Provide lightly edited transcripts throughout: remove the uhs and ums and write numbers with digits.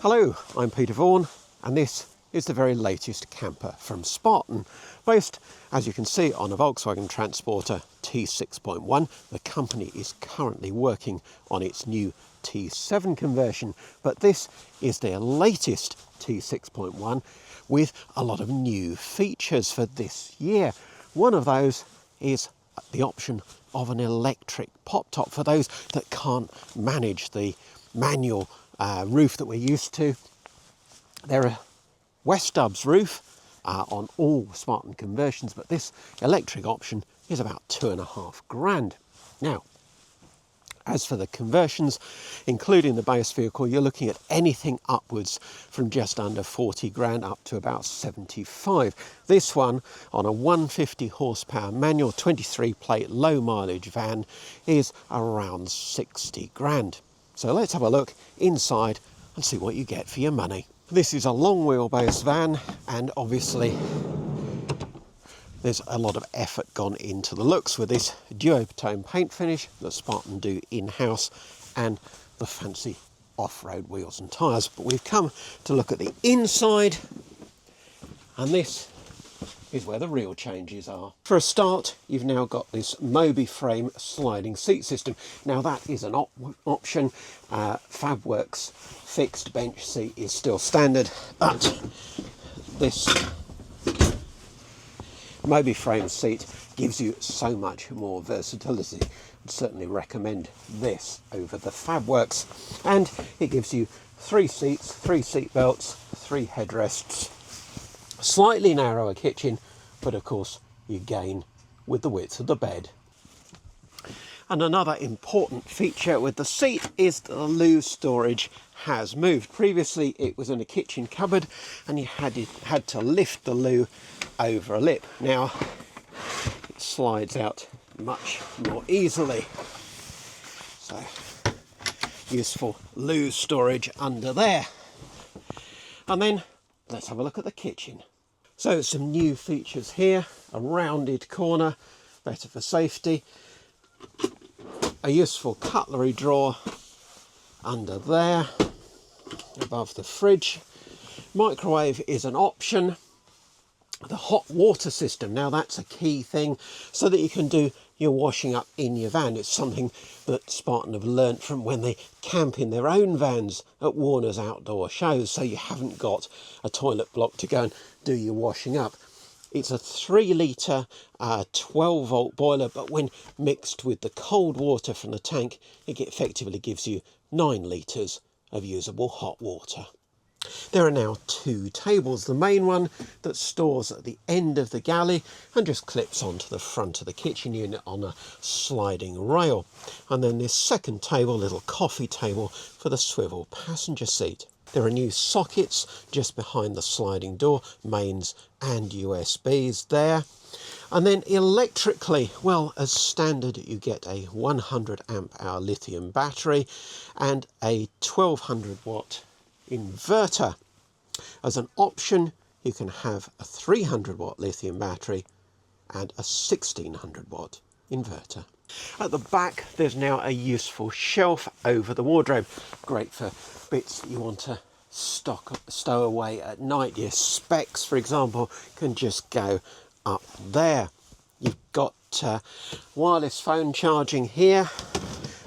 Hello, I'm Peter Vaughan, and this is the very latest camper from Spartan, based, as you can see, on a Volkswagen Transporter T6.1. The company is currently working on its new T7 conversion, but this is their latest T6.1 with a lot of new features for this year. One of those is the option of an electric pop top for those that can't manage the manual roof that we're used to. There are West Stubs roof on all Spartan conversions, but this electric option is about £2,500. Now, as for the conversions, including the base vehicle, you're looking at anything upwards from just under 40 grand up to about 75. This one, on a 150 horsepower manual 23 plate low mileage van, is around 60 grand. So let's have a look inside and see what you get for your money. This is a long wheelbase van, and obviously there's a lot of effort gone into the looks with this duotone paint finish that Spartan do in-house and the fancy off-road wheels and tyres. But we've come to look at the inside, and this is where the real changes are. For a start, you've now got this Mobiframe sliding seat system. Now that is an option. Fabworks fixed bench seat is still standard, but this Mobiframe seat gives you so much more versatility. I'd certainly recommend this over the Fabworks, and it gives you 3 seats, 3 seat belts, 3 headrests, slightly narrower kitchen, but of course you gain with the width of the bed. And another important feature with the seat is that the loo storage has moved. Previously it was in a kitchen cupboard and you had to lift the loo over a lip. Now it slides out much more easily. So useful loo storage under there. And then let's have a look at the kitchen. So some new features here: a rounded corner, better for safety, a useful cutlery drawer under there above the fridge. Microwave is an option. The hot water system, now that's a key thing, so that you can do your washing up in your van. It's something that Spartan have learnt from when they camp in their own vans at Warner's outdoor shows, so you haven't got a toilet block to go and do your washing up. It's a 3 litre 12 volt boiler, but when mixed with the cold water from the tank, it effectively gives you 9 litres of usable hot water. There are now 2 tables. The main one that stores at the end of the galley and just clips onto the front of the kitchen unit on a sliding rail. And then this second table, little coffee table for the swivel passenger seat. There are new sockets just behind the sliding door, mains and USBs there. And then electrically, well, as standard, you get a 100 amp hour lithium battery and a 1200 watt inverter. As an option, you can have a 300 watt lithium battery and a 1600 watt inverter. At the back, there's now a useful shelf over the wardrobe, great for bits you want to stow away at night. Your specs, for example, can just go up there. You've got wireless phone charging here,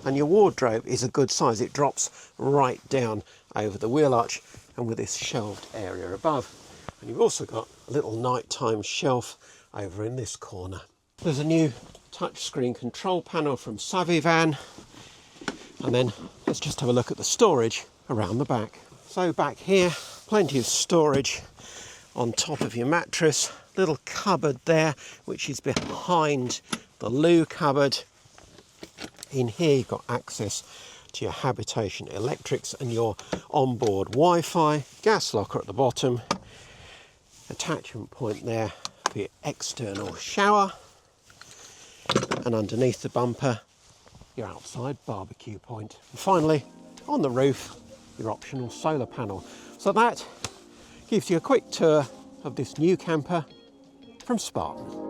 and your wardrobe is a good size. It drops right down over the wheel arch and with this shelved area above. And you've also got a little nighttime shelf over in this corner. There's a new touchscreen control panel from Van, and then let's just have a look at the storage around the back. So back here, plenty of storage on top of your mattress, little cupboard there which is behind the loo cupboard. In here you've got access to your habitation electrics and your onboard Wi-Fi, gas locker at the bottom, attachment point there for your external shower, and underneath the bumper your outside barbecue point. And finally, on the roof, your optional solar panel. So that gives you a quick tour of this new camper from Spartan.